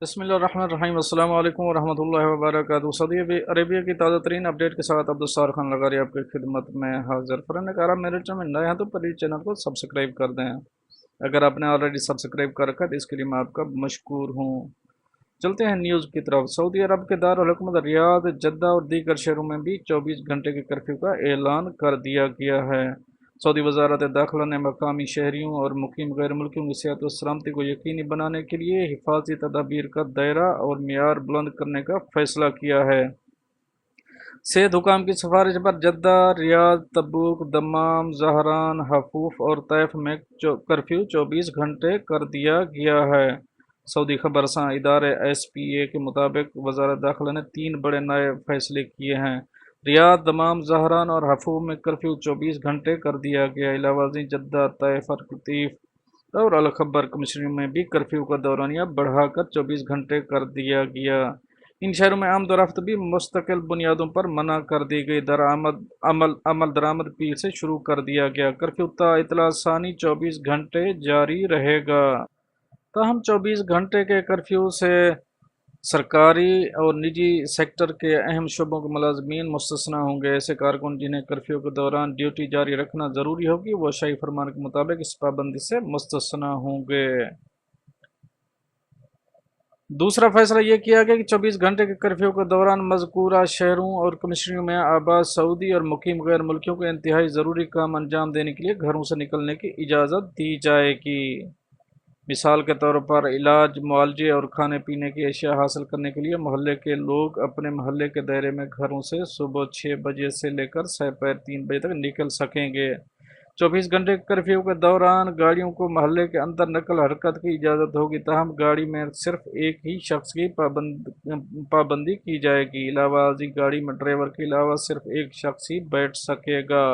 بسم اللہ الرحمن الرحیم۔ السلام علیکم ورحمۃ اللہ وبرکاتہ۔ سعودی عربیہ کی تازہ ترین اپڈیٹ کے ساتھ عبدالستار خان لغاری آپ کی خدمت میں حاضر۔ فرن کارا میرے چینل میں نئے ہیں تو پلیز چینل کو سبسکرائب کر دیں۔ اگر آپ نے آلریڈی سبسکرائب کر رکھا ہے تو اس کے لیے میں آپ کا مشکور ہوں۔ چلتے ہیں نیوز کی طرف۔ سعودی عرب کے دارالحکومت ریاض، جدہ اور دیگر شہروں میں بھی 24 گھنٹے کے کرفیو کا اعلان کر دیا گیا ہے۔ سعودی وزارت داخلہ نے مقامی شہریوں اور مقیم غیر ملکیوں کی صحت و سلامتی کو یقینی بنانے کے لیے حفاظتی تدابیر کا دائرہ اور معیار بلند کرنے کا فیصلہ کیا ہے۔ صحت حکام کی سفارش پر جدہ، ریاض، تبوک، دمام، زہران، حفوف اور طائف میں کرفیو 24 گھنٹے کر دیا گیا ہے۔ سعودی خبرساں ادارے ایس پی اے کے مطابق وزارت داخلہ نے 3 بڑے نئے فیصلے کیے ہیں۔ ریاض، دمام، زہران اور حفوف میں کرفیو 24 گھنٹے کر دیا گیا۔ علاوہ ازیں جدہ، طائف، القطیف اور الخبر کمشنریوں میں بھی کرفیو کا دورانیہ بڑھا کر 24 گھنٹے کر دیا گیا۔ ان شہروں میں آمد و رفت بھی مستقل بنیادوں پر منع کر دی گئی۔ عمل درآمد پیر سے شروع کر دیا گیا۔ کرفیو تا اطلاع ثانی 24 گھنٹے جاری رہے گا۔ تاہم 24 گھنٹے کے کرفیو سے سرکاری اور نجی سیکٹر کے اہم شعبوں کے ملازمین مستثنیٰ ہوں گے۔ ایسے کارکن جنہیں کرفیو کے دوران ڈیوٹی جاری رکھنا ضروری ہوگی وہ شاہی فرمان کے مطابق اس پابندی سے مستثنیٰ ہوں گے۔ دوسرا فیصلہ یہ کیا گیا کہ 24 گھنٹے کے کرفیو کے دوران مذکورہ شہروں اور کمشنریوں میں آباد سعودی اور مقیم غیر ملکیوں کو انتہائی ضروری کام انجام دینے کے لیے گھروں سے نکلنے کی اجازت دی جائے گی۔ مثال کے طور پر علاج، معالجے اور کھانے پینے کی اشیاء حاصل کرنے کے لیے محلے کے لوگ اپنے محلے کے دائرے میں گھروں سے صبح 6 بجے سے لے کر سپہر 3 بجے تک نکل سکیں گے۔ 24 گھنٹے کرفیو کے دوران گاڑیوں کو محلے کے اندر نقل حرکت کی اجازت ہوگی، تاہم گاڑی میں صرف ایک ہی شخص کی پابندی کی جائے گی۔ علاوہ ازیں گاڑی میں ڈرائیور کے علاوہ صرف ایک شخص ہی بیٹھ سکے گا۔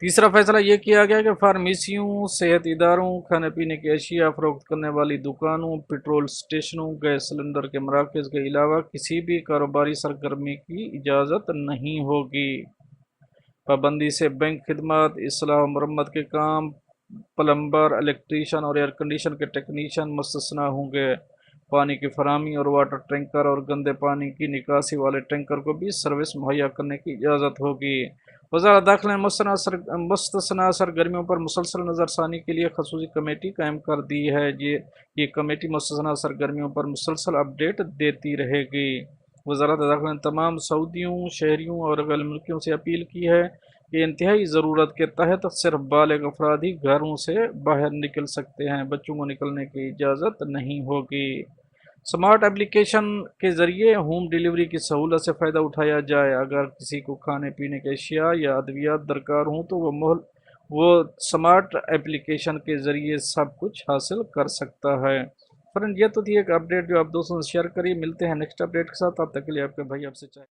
تیسرا فیصلہ یہ کیا گیا کہ فارمیسیوں، صحت اداروں، کھانے پینے کی اشیاء فروخت کرنے والی دکانوں، پیٹرول اسٹیشنوں، گیس سلنڈر کے مراکز کے علاوہ کسی بھی کاروباری سرگرمی کی اجازت نہیں ہوگی۔ پابندی سے بینک خدمات، اصلاح و مرمت کے کام، پلمبر، الیکٹریشین اور ایئر کنڈیشن کے ٹیکنیشین مستثنیٰ ہوں گے۔ پانی کی فراہمی اور واٹر ٹینکر اور گندے پانی کی نکاسی والے ٹینکر کو بھی سروس مہیا کرنے کی اجازت ہوگی۔ وزارت داخلہ نے مستثنیٰ سرگرمیوں پر مسلسل نظر ثانی کے لیے خصوصی کمیٹی قائم کر دی ہے۔ یہ کمیٹی مستثنیٰ سرگرمیوں پر مسلسل اپڈیٹ دیتی رہے گی۔ وزارت داخلہ نے تمام سعودیوں، شہریوں اور غیر ملکیوں سے اپیل کی ہے کہ انتہائی ضرورت کے تحت صرف بالغ افراد ہی گھروں سے باہر نکل سکتے ہیں۔ بچوں کو نکلنے کی اجازت نہیں ہوگی۔ سمارٹ اپلیکیشن کے ذریعے ہوم ڈیلیوری کی سہولت سے فائدہ اٹھایا جائے۔ اگر کسی کو کھانے پینے کی اشیاء یا ادویات درکار ہوں تو وہ سمارٹ اپلیکیشن کے ذریعے سب کچھ حاصل کر سکتا ہے۔ فرینڈ، یہ تو تھی ایک اپڈیٹ جو آپ دوستوں سے شیئر کریے۔ ملتے ہیں نیکسٹ اپڈیٹ کے ساتھ، تب تک کے لیے آپ کے بھائی آپ سے چاہے